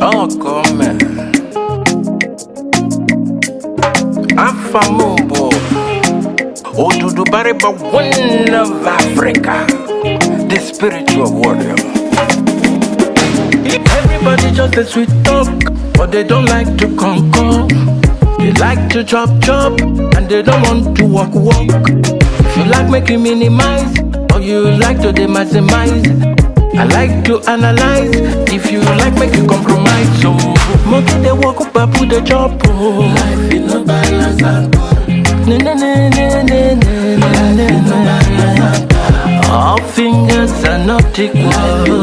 Oh, come on. Afamumbo. Odudu Bariba, one of Africa. The spiritual warrior. Everybody just a sweet talk, but they don't like to conquer. They like to chop, and they don't want to walk. If you like making minimize, or you like to maximize, I like to analyze. If you like make you compromise, so monkey they walk up and put the chop. Life is no balance at all. All fingers are not equal. Life is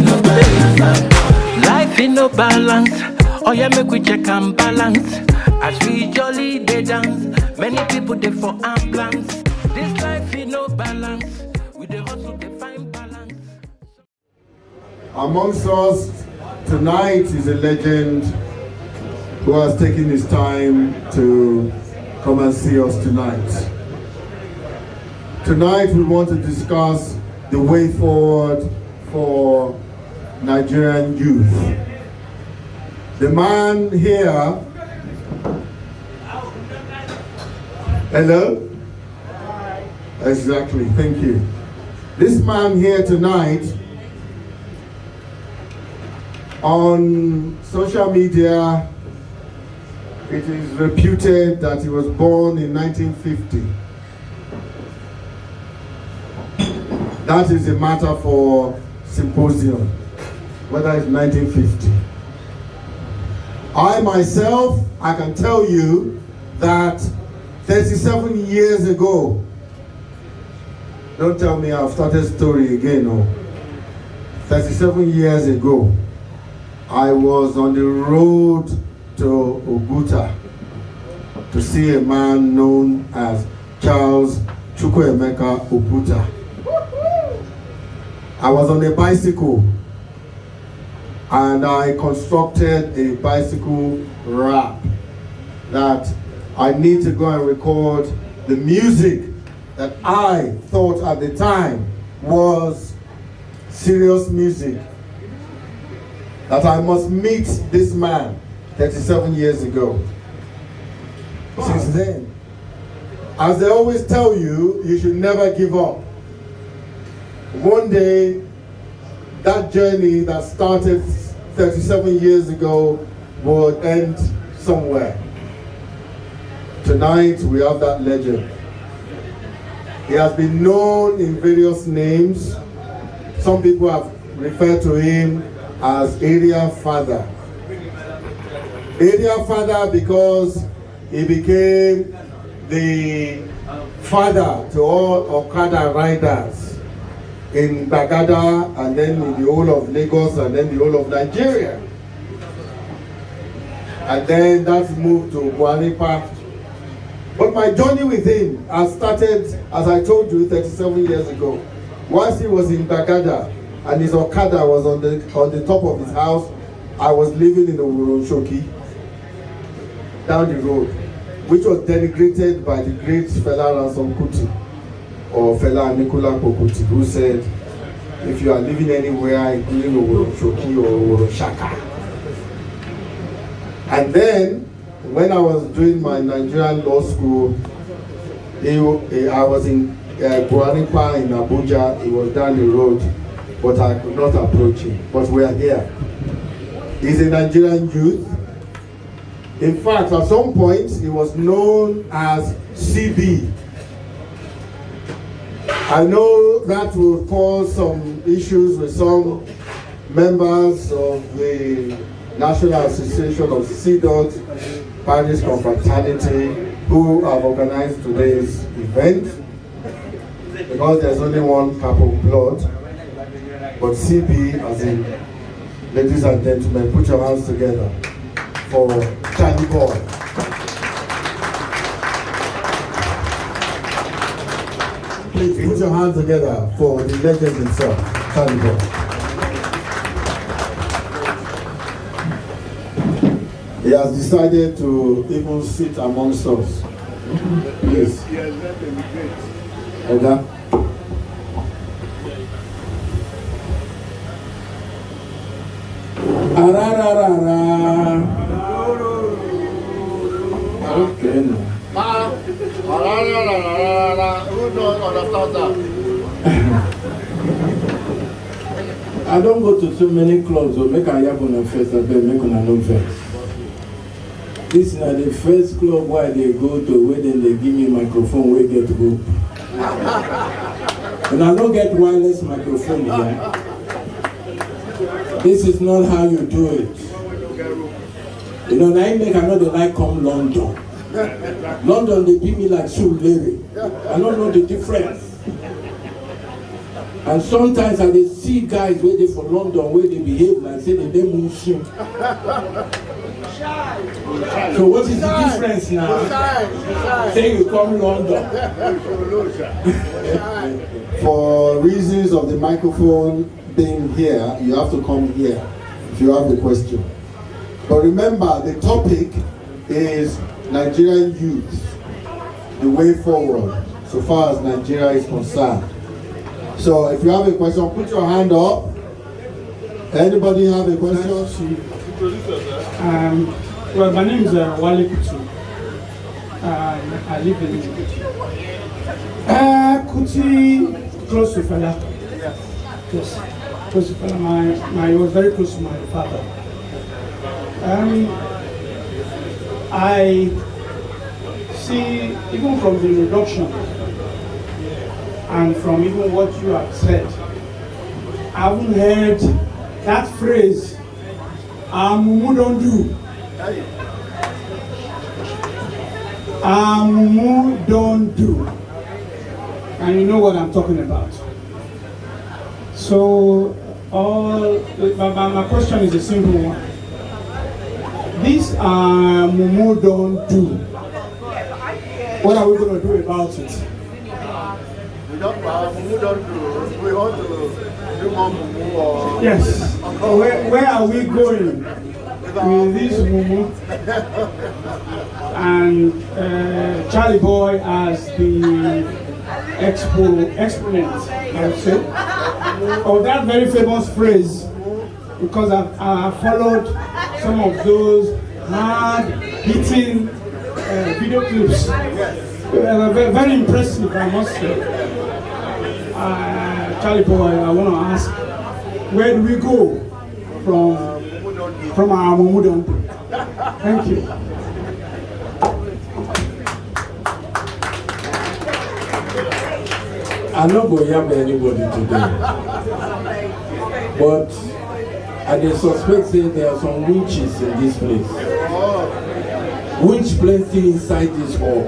no balance at all. Life in no balance. Oh yeah, make we check and balance. As we jolly they dance, many people they for ambulance. This life in no balance. We the hustle they find balance. Amongst us tonight is a legend who has taken his time to come and see us tonight. Tonight we want to discuss the way forward for Nigerian youth. The man here, hello? Exactly, thank you. This man here tonight, on social media, it is reputed that he was born in 1950. That is a matter for symposium, whether it's 1950. I myself, I can tell you that 37 years ago, don't tell me I've started story again, no. 37 years ago, I was on the road to Oguta to see a man known as Charles Chukwuemeka Oguta. I was on a bicycle and I constructed a bicycle rap that I need to go and record the music that I thought at the time was serious music. That I must meet this man 37 years ago. Since then, as they always tell you, you should never give up. One day, that journey that started 37 years ago will end somewhere. Tonight, we have that legend. He has been known in various names. Some people have referred to him as Area Fada. Area Fada because he became the father to all Okada riders in Bagada and then in the whole of Lagos and then the whole of Nigeria. And then that's moved to Guanipa. But my journey with him has started, as I told you, 37 years ago. Once he was in Bagada and his Okada was on the top of his house, I was living in the Uronshoki, down the road, which was denigrated by the great Fela Ransom Kuti, or Fela Nicola Kuti, who said, if you are living anywhere, including Uronshoki or Uronshaka. And then, when I was doing my Nigerian law school, I was in Guanipa in Abuja. He was down the road, but I could not approach him. But we are here. He's a Nigerian youth. In fact, at some point, he was known as CB. I know that will cause some issues with some members of the National Association of CDOT, Paris Confraternity, who have organized today's event, because there's only one cup of blood. But CB, as in, ladies and gentlemen, put your hands together for Charly Boy. Please put your hands together for the legend himself, Charly Boy. He has decided to even sit amongst us. Please. Elder, Okay. Who don't understand that? I don't go to so many clubs, so make I have on a first, I bet make on a no first. This is not the first club where they go to, where then they give me microphone where get to go. And I don't get wireless microphone here. This is not how you do it. You know, now I make another like come London. London, they beat me like Larry. I don't know the difference. And sometimes I see guys waiting for London where they behave like say they move soon. So what is the difference now? Say you come London. For reasons of the microphone being here, you have to come here if you have the question. But remember, the topic is Nigerian youth, the way forward, so far as Nigeria is concerned. So if you have a question, put your hand up. Anybody have a question? Well, my name is Wale Kutu. I live in Kuti, close to Fada. Yes, close to Fada. I was very close to my father. I see, even from the introduction and from even what you have said, I haven't heard that phrase, Mumu don't do. Mumu don't do. And you know what I'm talking about. So, my question is a simple one. This Mumu don't do. What are we going to do about it? Mumu don't do. We want to do more Mumu or... Yes. Where are we going with this Mumu? And Charlie Boy as the exponent, I would say, of that very famous phrase, because I followed some of those hard-hitting video clips. Very impressive, I must say. Charlie Boy, I want to ask, where do we go from our Mumudon? Thank you. I'm not going to have anybody today. But I just suspect that there are some witches in this place. Witch plenty inside this hall.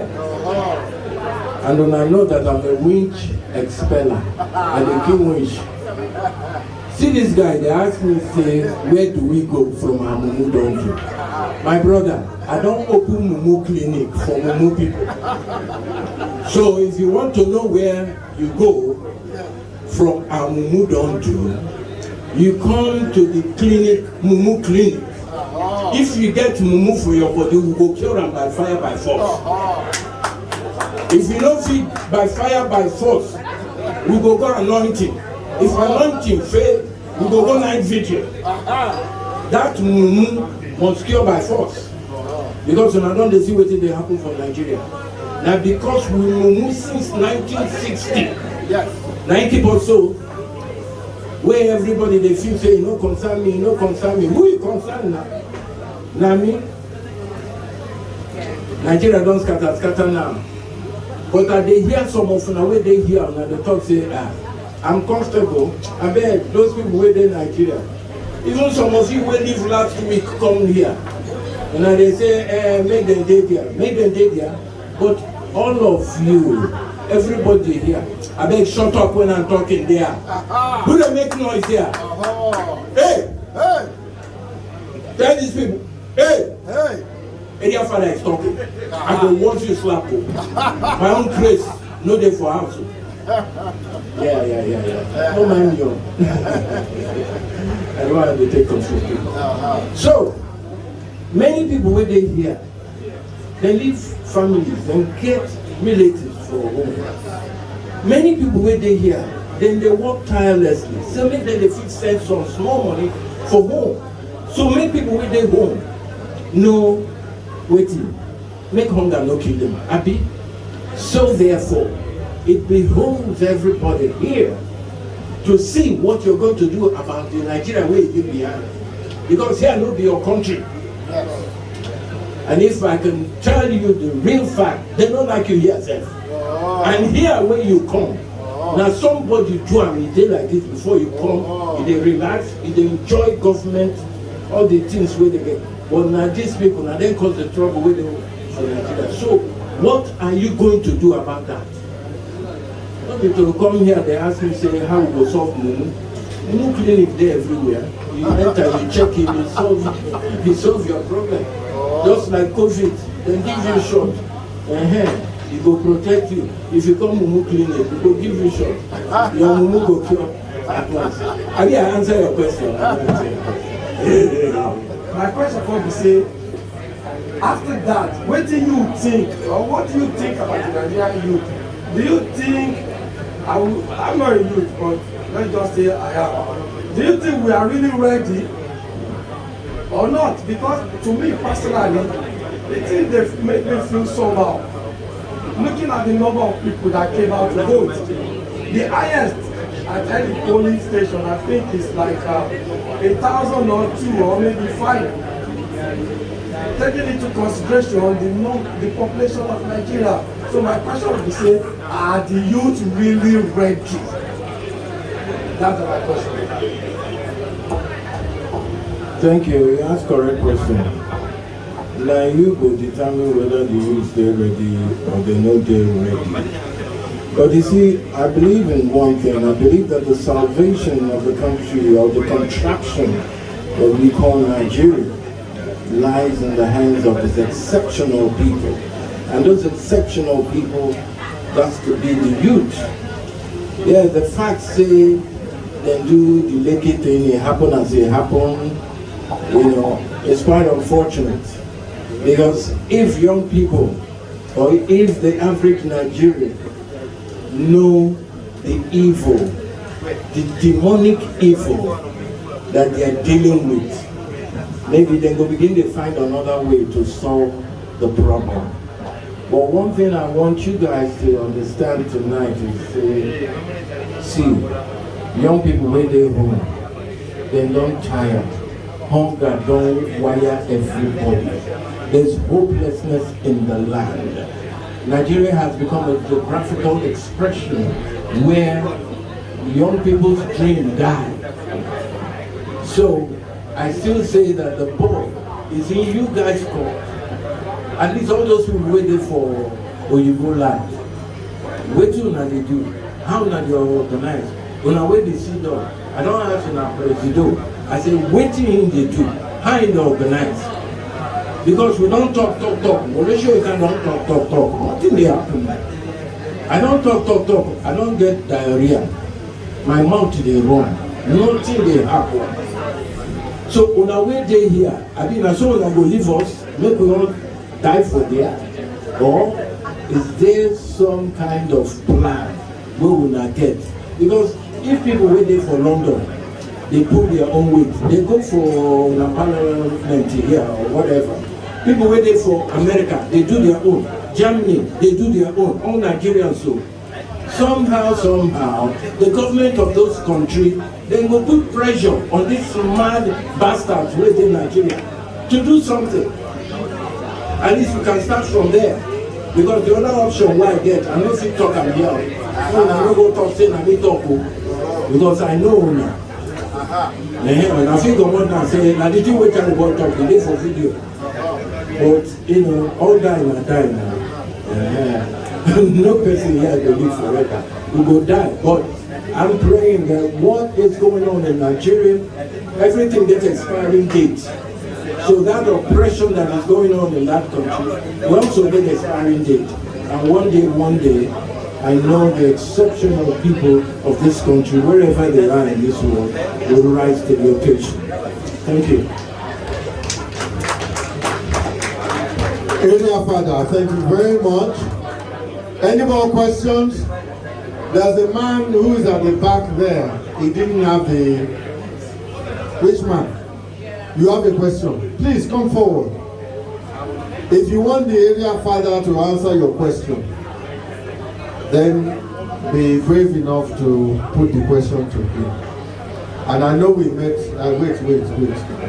And when I know that I'm a witch expeller, I'm a king witch. See this guy, they ask me, say, where do we go from our Mumu donkey? My brother, I don't open Mumu clinic for Mumu people. So if you want to know where you go from our Mumu donkey, you come to the clinic, Mumu clinic. If you get Mumu for your body, we go kill them by fire by force. If you don't feed by fire by force, we go anointing. If anointing fail, we go night vigil. That Mumu must cure by force. Because when I don't see what they happen from Nigeria. Now because we Mumu since 1960, 90 or so, where everybody they feel say, no concern me, no concern me. Who you concern now? Now me? Nigeria don't scatter now. But they hear some of the way they hear and they talk say, I'm comfortable. I bet those people who in Nigeria. Even some of you who live last week come here. And they say, make them day there, make them day there. But all of you, everybody here, I beg shut up when I'm talking there. Who they make noise here? Hey! Hey! Tell these people, hey! Hey! Area father is talking. I go watch you slap you. My own place, no day for house. Yeah. No mind you. I don't want to take control. So, many people when they here, they leave families and get relatives for home. Many people when they here, then they work tirelessly. So make them they fit send some small money for home. So make people with their home know waiting. Make hunger no kill them. Happy? So therefore, it behoves everybody here to see what you're going to do about the Nigeria way you behind. Because here no be your country. And if I can tell you the real fact, they don't like you here, sir. And here when you come, now somebody do a day like this before you come, they relax, they enjoy government, all the things where they get. But now these people, now they cause the trouble with them for Nigeria. So what are you going to do about that? Not people come here, they ask me, say, how we go solve Mumu? Mumu clinic there everywhere. You enter, you check him, he solve your problem. Just like COVID, they give you a shot. He go protect you. If you come Mumu clinic, he go give you a shot. Your Mumu go cure at once. I mean, I answer your question. My question for you say, after that, what do you think, or what do you think about the Nigerian youth? Do you think, I'm not a youth, but let's just say I am. Do you think we are really ready or not? Because to me personally, the thing they make me feel somehow. Looking at the number of people that came out to vote, the highest at any polling station, I think is like 1,000 or 2 or maybe 5. Taking into consideration the population of Nigeria. So my question would be say, are the youth really ready? That's my question. Thank you. You asked correct question. Now you go determine whether the youth they ready or they know they're ready. But you see, I believe in one thing. I believe that the salvation of the country or the contraction that we call Nigeria lies in the hands of these exceptional people. And those exceptional people, that's to be the youth. Yeah, the facts say they do the lucky thing, it happen as it happen. You know, it's quite unfortunate. Because if young people, or if the average Nigerian know the evil, the demonic evil that they are dealing with, maybe they will begin to find another way to solve the problem. But one thing I want you guys to understand tonight is, see, young people when they're home, they don't tire. Hunger don't wire everybody. There's hopelessness in the land. Nigeria has become a geographical expression where young people's dream die. So I still say that the ball is in you guys' court. At least all those people waiting for Oyibo land. What do they do? How do they organize? When I wait to see them, I don't ask in our president. I say, waiting they do. How they organize? Because we don't talk. Malaysia, you cannot talk. Nothing they happen. I don't talk. I don't get diarrhea. My mouth they run. Nothing they happen. So on our way day here, I mean, as soon as I go leave us, make we all die for there. Or is there some kind of plan we will not get? Because if people wait there for London, they pull their own weight. They go for parliament here or whatever. People wait there for America, they do their own. Germany, they do their own. All Nigerians so. Somehow, the government of those countries, they will put pressure on these mad bastards within Nigeria to do something. At least we can start from there. Because the other option why I get, I know if you talk and yell. So I don't go talk, say, I need talk. Because I know now. And I think of one and say, now did you wait and go talk? They did for video. But, you know, all die now. No person here will live forever. We will die. But I'm praying that what is going on in Nigeria, everything gets expiring dates. So that oppression that is going on in that country will also get expiring date. And one day, I know the exceptional people of this country, wherever they are in this world, will rise to the occasion. Thank you. Fada, thank you very much. Any more questions? There's a man who is at the back there. He didn't have the... Which man? You have a question. Please come forward. If you want the area father to answer your question, then be brave enough to put the question to him. And I know we met, wait.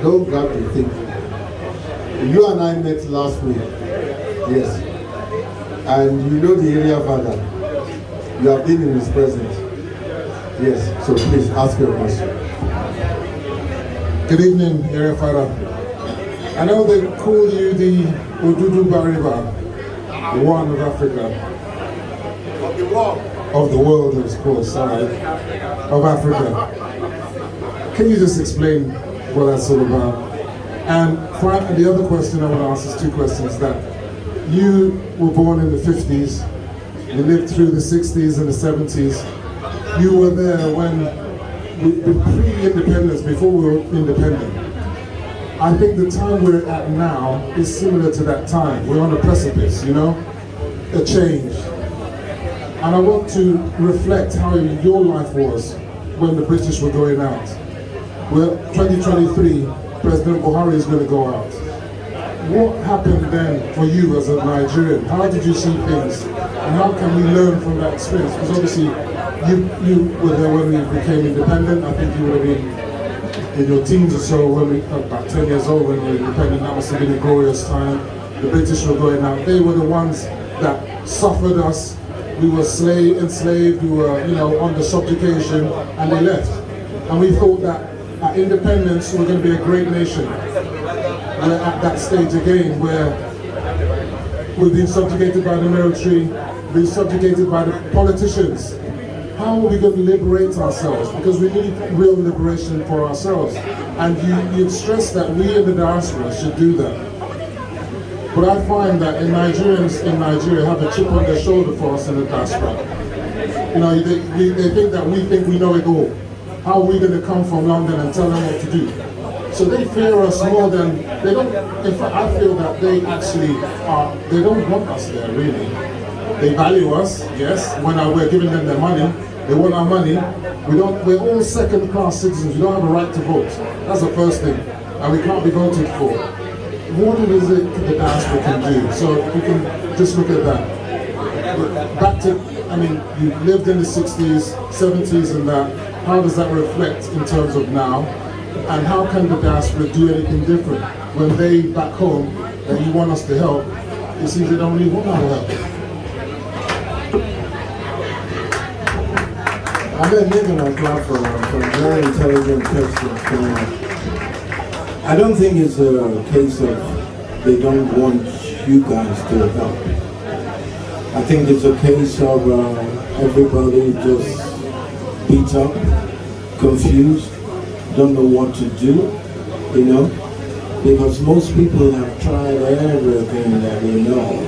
Don't grab the thing. You and I met last week. Yes. And you know the area father. You have been in his presence. Yes. So please ask your question. Good evening, area father. I know they call you the Odudu Bariba, the one of Africa. Of the world. Of the world, of course, sorry. Of Africa. Can you just explain what that's all about? And the other question I want to ask is two questions. That you were born in the 50s, you lived through the 60s and the 70s. You were there when, pre-independence, before we were independent. I think the time we're at now is similar to that time. We're on a precipice, you know, a change. And I want to reflect how your life was when the British were going out. Well, 2023, President Buhari is going to go out. What happened then for you as a Nigerian? How did you see things? And how can we learn from that experience? Because obviously, you were there when we became independent. I think you would have been in your teens or so, when we about 10 years old when we were independent. That must have been a glorious time. The British were going out. They were the ones that suffered us. We were enslaved, we were, under subjugation, and they left. And we thought that at independence, we're going to be a great nation. We're at that stage again where we've been subjugated by the military, been subjugated by the politicians. How are we going to liberate ourselves? Because we need real liberation for ourselves. And you've stressed that we in the diaspora should do that. But I find that Nigerians in Nigeria have a chip on their shoulder for us in the diaspora. They think that we think we know it all. How are we going to come from London and tell them what to do? So they fear us more than, they don't, in fact I feel that they actually are, they don't want us there really. They value us, yes, when we're giving them their money, they want our money. We're all second-class citizens, we don't have a right to vote. That's the first thing, and we can't be voted for. What is it the diaspora can do? So we can just look at that. Back to, you lived in the 60s, 70s and that. How does that reflect in terms of now? And how can the diaspora do anything different? When they back home, and you want us to help, it seems they don't really want our help. I've been thinking of that for a very intelligent question. I don't think it's a case of they don't want you guys to help. I think it's a case of everybody just beat up, confused, don't know what to do, because most people have tried everything that they know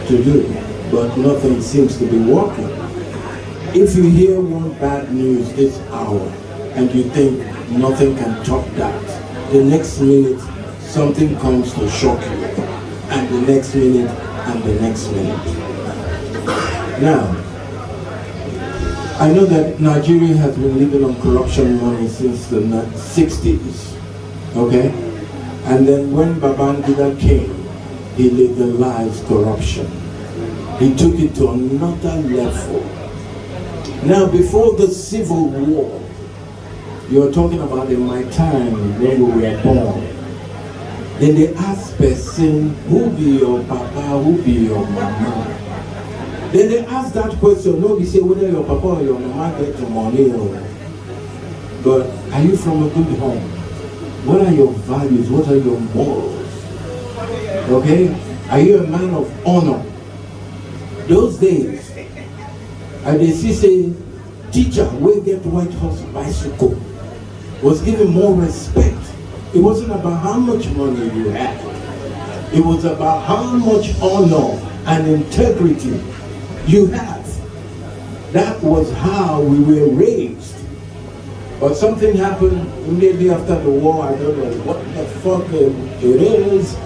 to do, but nothing seems to be working. If you hear one bad news this hour and you think nothing can top that, the next minute something comes to shock you, and the next minute and the next minute. Now, I know that Nigeria has been living on corruption money since the 60s, okay? And then when Babangida came, he legalized corruption. He took it to another level. Now, before the Civil War, you're talking about in my time when we were born. Then they ask person, who be your papa, who be your mama? Then they ask that question, nobody say whether your papa or your mama get the money but are you from a good home? What are your values? What are your morals? Okay? Are you a man of honor? Those days, and they say, teacher, we get White Horse bicycle, was given more respect. It wasn't about how much money you had. It was about how much honor and integrity you have. That was how we were raised. But something happened immediately after the war. I don't know what the fuck it is.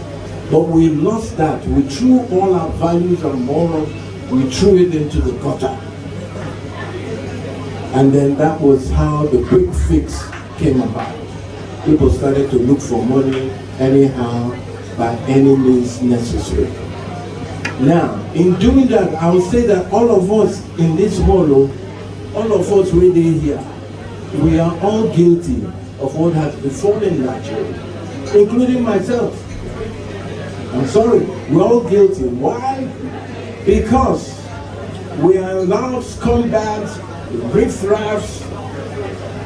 But we lost that. We threw all our values and morals, we threw it into the gutter. And then that was how the quick fix came about. people started to look for money anyhow, by any means necessary. Now, in doing that, I will say that all of us in this hall, all of us really here, we are all guilty of what has befallen Nigeria, including myself. I'm sorry, we're all guilty. Why? Because we are allowed scumbags, riffraffs,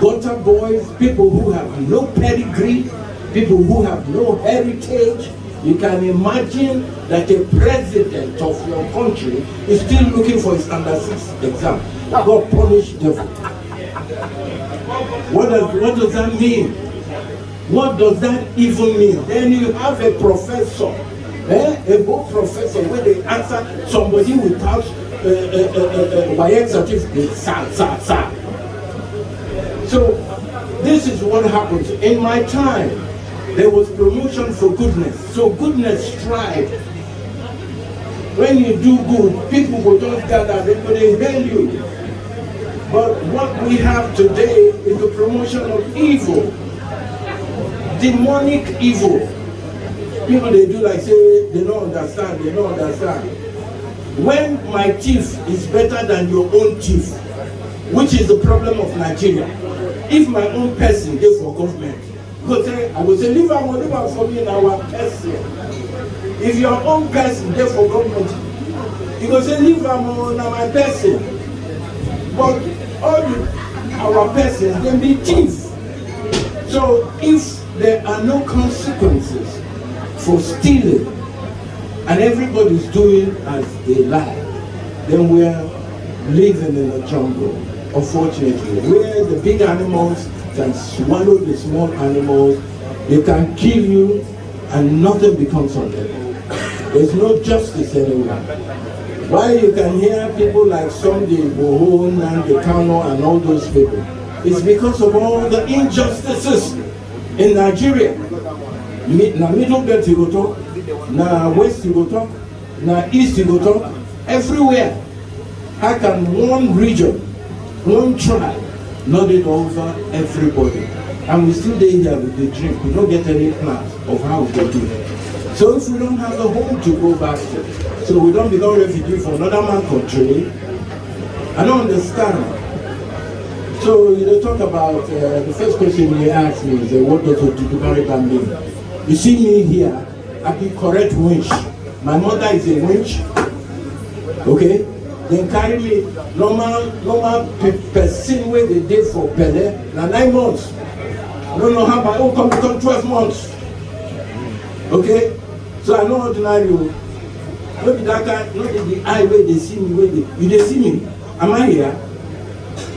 gutter boys, people who have no pedigree, people who have no heritage. You can imagine that a president of your country is still looking for a standard 6 exam. God punish devil. What does that mean? What does that even mean? Then you have a professor, a book professor, where they answer somebody without YX certificate, sir. So this is what happens. In my time, there was promotion for goodness. So goodness strive. When you do good, people will just gather, they will hail you. But what we have today is the promotion of evil. Demonic evil. People, they do like say, they don't understand. When my teeth is better than your own teeth, which is the problem of Nigeria. If my own person is for government, I will say, leave am for me in our person. If your own person is for government, you go say, leave am on my person. But all our persons, they be thieves. So if there are no consequences for stealing, and everybody's doing as they like, then we are living in a jungle, unfortunately, where the big animals can swallow the small animals, they can kill you, and nothing becomes on them. There's no justice anywhere. Why you can hear people like Sunday, Bohon, and the Kano, and all those people, it's because of all the injustices in Nigeria. Na middle belt you go talk, na west you go talk, na east you go talk, everywhere. How can one region, one tribe, not it over everybody? And we still there here with the dream. We don't get any plans of how we go do it. So if we don't have a home to go back to, so we don't become refugee from another man's country, I don't understand. So you talk about the first question you asked me is what does Odudubarika mean? You see me here, I be correct winch. My mother is a winch. Okay? Then carry me normal person where they did for Pele. Now 9 months. I don't know how my own come become 12 months. Okay? So I know ordinary. Not that guy, not the eye where they see me, where you they see me. Am I here?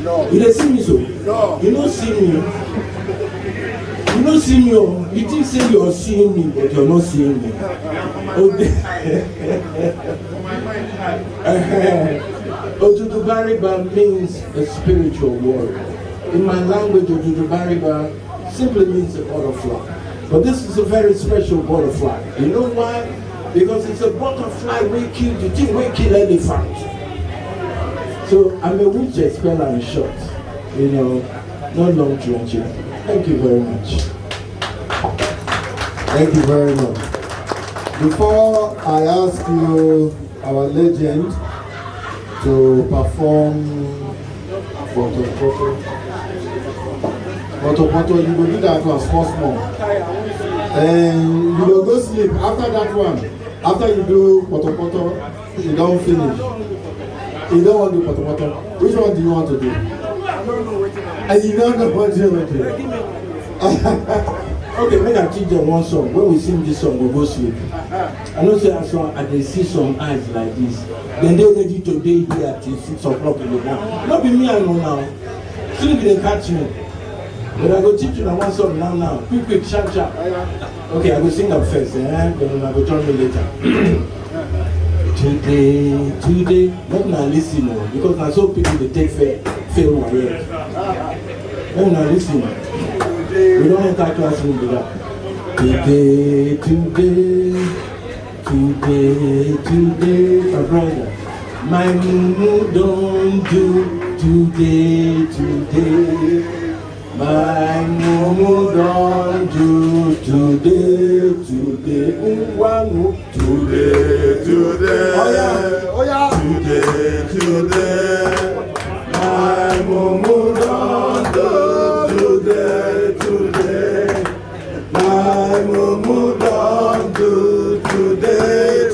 No. You they see me so? No. You don't see me. You don't see me. You think say you're seeing me, but you're not seeing me. Odudubariba means a spiritual warrior. In my language, Odudubariba simply means a butterfly. But this is a very special butterfly. You know why? Because it's a butterfly we kill, you think we kill elephant. So I'm a witch speller in short. You know, not long trenching. Thank you very much. Thank you very much. Before I ask you, our legend, to perform Poto, you will do that one small. And you will go sleep after that one. After you do Poto, you don't finish. You don't want to do Poto. Which one do you want to do? I don't know what And you don't know what you want to do. Okay, make I teach them one song. When we sing this song, we go sleep. I know say as long as they see some eyes like this, then they're ready to be here till 6 o'clock in the morning. Not be me I know now. Sleep they catch me. But I go teach you one song now. Quick, sharp. Okay, I go sing up first, then I go join you later. Today, not now listen, because now so people they take fail away. Not now listen. We don't enter classroom with that. Today, my brother. My mumu don't do today. My mumu don't today, one more. Today, Oh yeah, oh yeah. today, my mumu don do. Today, my mumu don do. Today,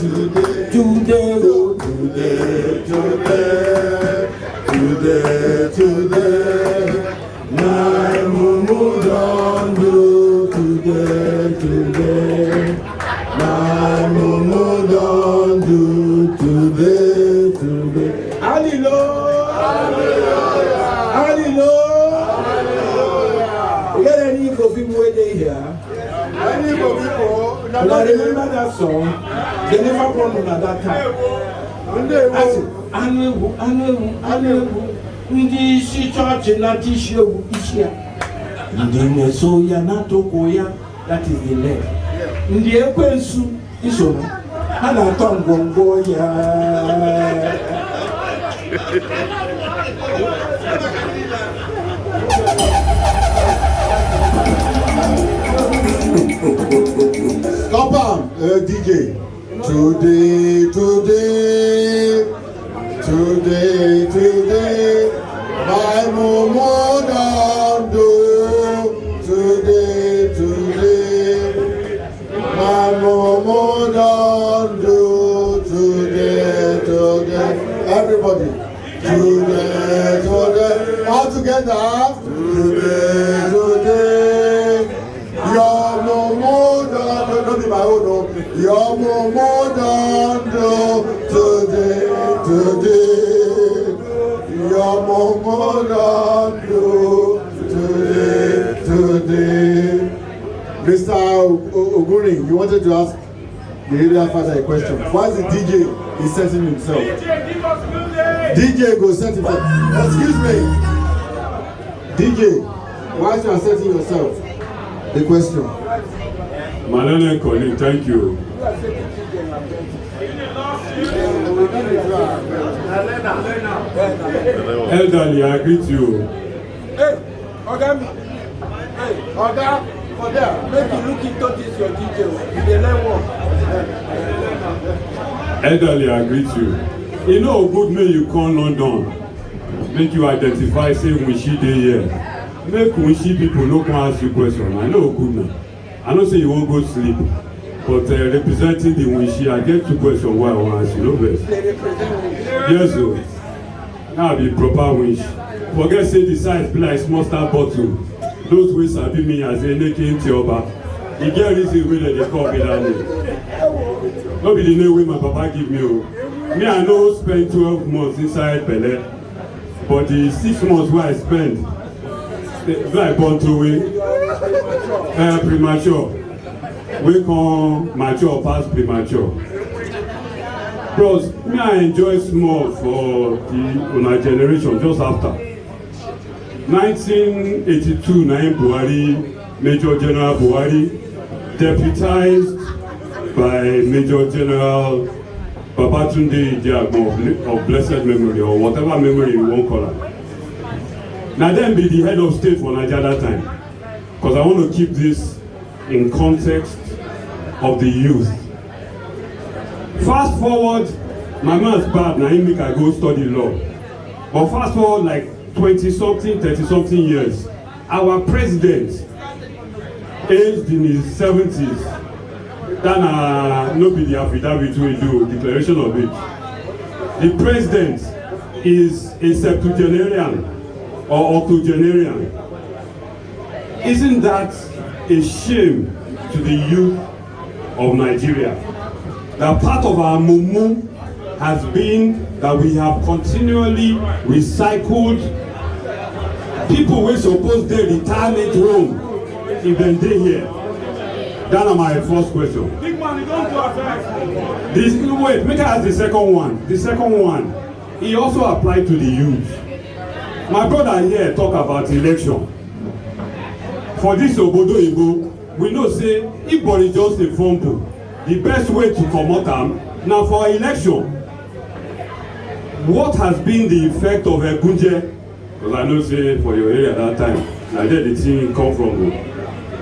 my mumu don do. Today, my mumu don do. Today. Hallelujah. You get any Igbo people where they here? Any Igbo people? And I remember that song. They never born on at that time. Anewu. Ndị isi chọọchị na-ata isi ewu isi ya. Ndị na-eso ya na-atụkwu ya, that is the leg. Ndị ekwensu iso ha na-atọ ngwongwo ya. Stop am, DJ. Today, my mumu don do. Today, my mumu don do. Today, everybody. Today, all together. Today, your mumu don do. Don't be my own, no. Your mumu don do. Today. Your mumu don do. Today. Mr. Oguni, you wanted to ask the area father a question. Why is the DJ is setting himself? DJ go set himself. Excuse me. DJ, why you are setting yourself? The question. Malone Colin, thank you. Elderly, I greet you. Hey, Oga, for there, make you look into this your details. You dey learn work. Elderly, I greet you. You know, good man, you come London. Make you identify, say, when she dey here. Make when she people no come ask you question. I know good man. I know say you won't go sleep. But representing the Winshi, I get two questions why I want to ask you. No best. Yes, sir. Now be proper Winshi. Forget say the size be like small star bottle. Those wey sabi me as Eneke Ntioba. E get reason wey dem dey call me that name. No be the name wey my papa give me o. Me I no spend 12 months inside belle, but the 6 months wey I spend, wey I born through premature. We come mature past premature. Plus, me I enjoy small for the una generation just after. 1982, Naim Buhari, Major General Buhari, deputized by Major General Babatunde Idiagbon of blessed memory or whatever memory you want call her. Now then be the head of state for Nigeria that time. Because I want to keep this in context of the youth. Fast forward, my man's bad, now he make I go study law. But fast forward like 20-something, 30-something years, our president, aged in his 70s, that no be the affidavit we do, declaration of it. The president is a septuagenarian or octogenarian. Isn't that a shame to the youth of Nigeria? That part of our mumu has been that we have continually recycled people wey suppose dey retirement home if dem dey here. That is my first question. Big man, you don't go affect. Wait, make I ask the second one. The second one, e also apply to the youth. My brother here talk about election. For this obodo Igbo, we know say if body just dey fumble, the best way to comot am na for election. What has been the effect of Egunje? Because I know say for your area that time, na there the thing come from.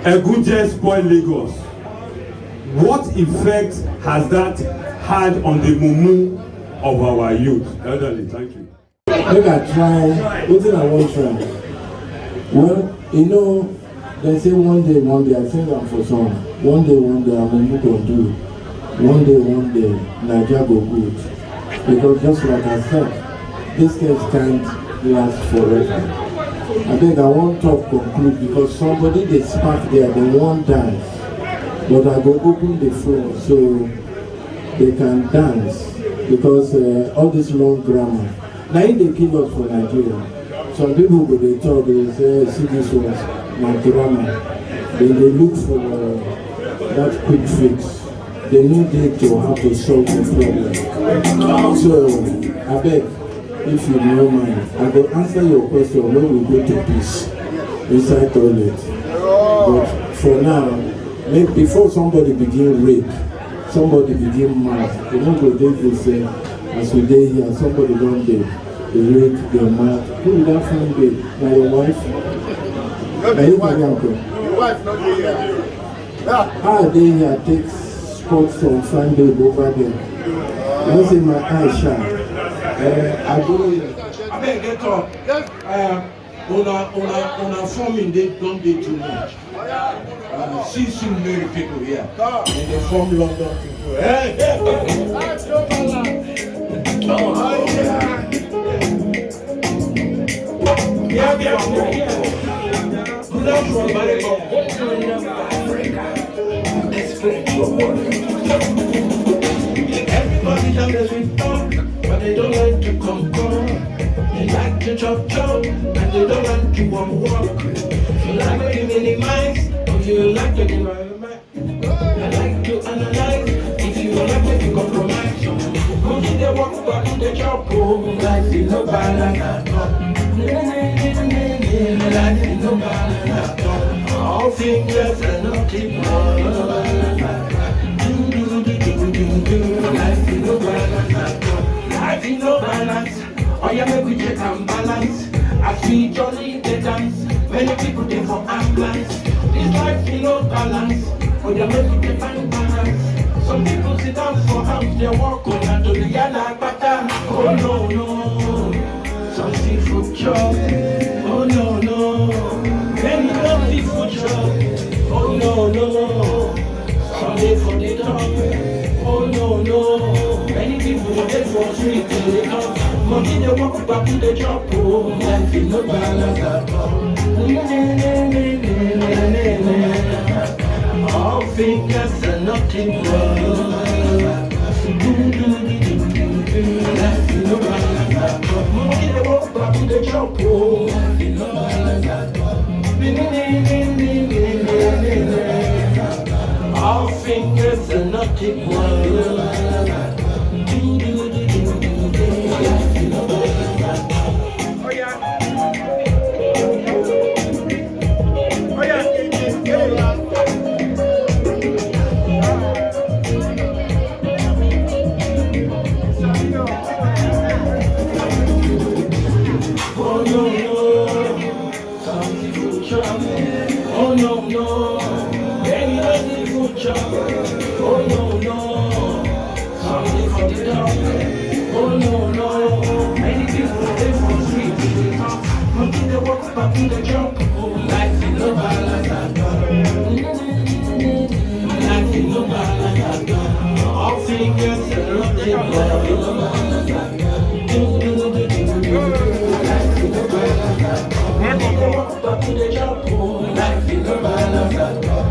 Egunje spoil Lagos. What effect has that had on the mumu of our youth? Elderly, thank you. Make I try, wetin I wan try. Well, you know, they say one day, I sing am for song. One day, Amumu go do. One day, Naija go good. Because just like I said, this things can't last forever. I think I won't talk conclude because somebody they spark there, they won't dance. But I go open the floor so they can dance because all this long grammar. Now they kill us for Nigeria. Some people go they talk, they say, see this one's my grammar. Then they look for that quick fix. They need it to have to solve the problem. So I beg, if you don't mind, I will answer your question when we go to peace inside toilet. But for now, before somebody begin rape, somebody begin mad, you know what they say, as we dey here, somebody don't dey rape their mad. Who will that find babe? Now your wife? Now you my uncle. Your wife not here. How they here take spots from find babe over there? You know say my eye shine. I go here. I beg get up. Una forming they don't do too much. See some many people here. And they form London people. Hey. Yeah. Everybody down the street talk, but they don't like to concord. They like to chop, and they don't like to walk. You like to minimize, or you like to divide. I like to analyze, if you like to compromise. Most of them walk back to the job, life is no balance at all. Life is no balance at all. All fingers are not equal. Life is no balance at all. Life is no balance. Oh yeah, make we check and balance. As we jolly the dance, many people dey for ambulance. This life is no balance. Oh yeah, make we check and balance. Some people sit down for house, they walk on to the yana bata. Oh no. Some seafood chop. Oh no. Many love seafood chop. Oh no. Some day for the top. Oh no. Many people dey for street till they come. Money they walk back to the job. Oh, life is no balance at all. All fingers are not equal. Life is no balance at all. Money they walk back to the job. Oh, life is no balance at all. All fingers are not equal. Oh no, baby, let me put you. Oh no, something for the dog. Oh no, many people they for street they talk. Monkey they walk back to the job. Life is no balance at all. Life is no balance at all. All fingers are not equal. Life is no balance at all. Monkey they walk back to the job. Life is no balance at all.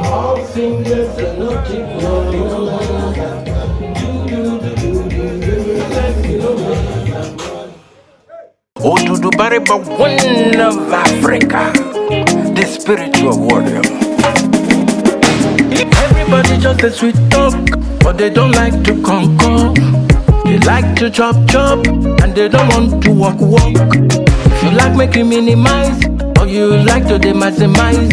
All fingers are not equal. Odudu Bariba, one of Africa, the spiritual warrior. Everybody just a sweet talk, but they don't like to concord. They like to chop, and they don't want to walk. If you like making minimize, or you like to maximize,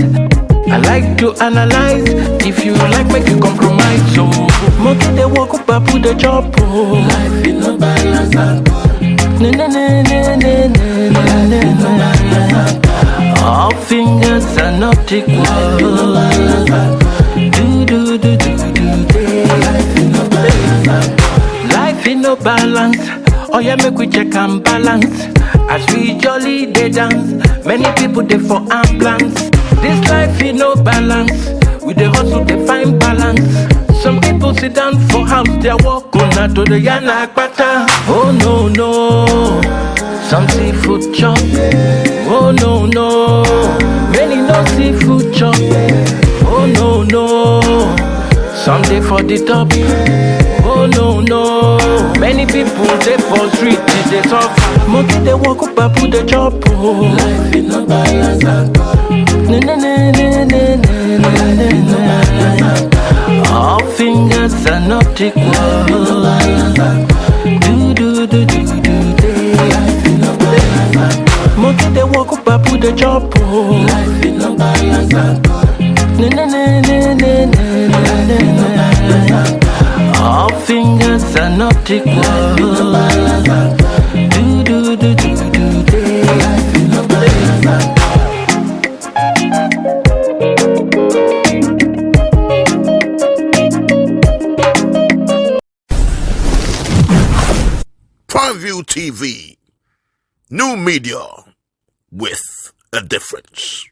I like to analyze. If you like making compromise, so monkey they walk up and put the chop. Life is no balance at all. Na na na na na na na. fingers are not equal. Life in no balance. Oh yeah, make we check and balance. As we jolly they dance, many people they for ambulance. This life in no balance. We the hustle they find balance. Some people sit down for house, they walk on out to the yana pata. Oh no no, some seafood chop. Oh no no, many no seafood chop. Oh no no, some day for the top. Oh no no, many people they for street they talk. Monkey they walk up and put the chop. Oh. Life in no balance at all. All fingers are not equal. Monkey they walk up and put the chop. Life in no balance at all. All fingers are not equal. Preview TV, new media with a difference.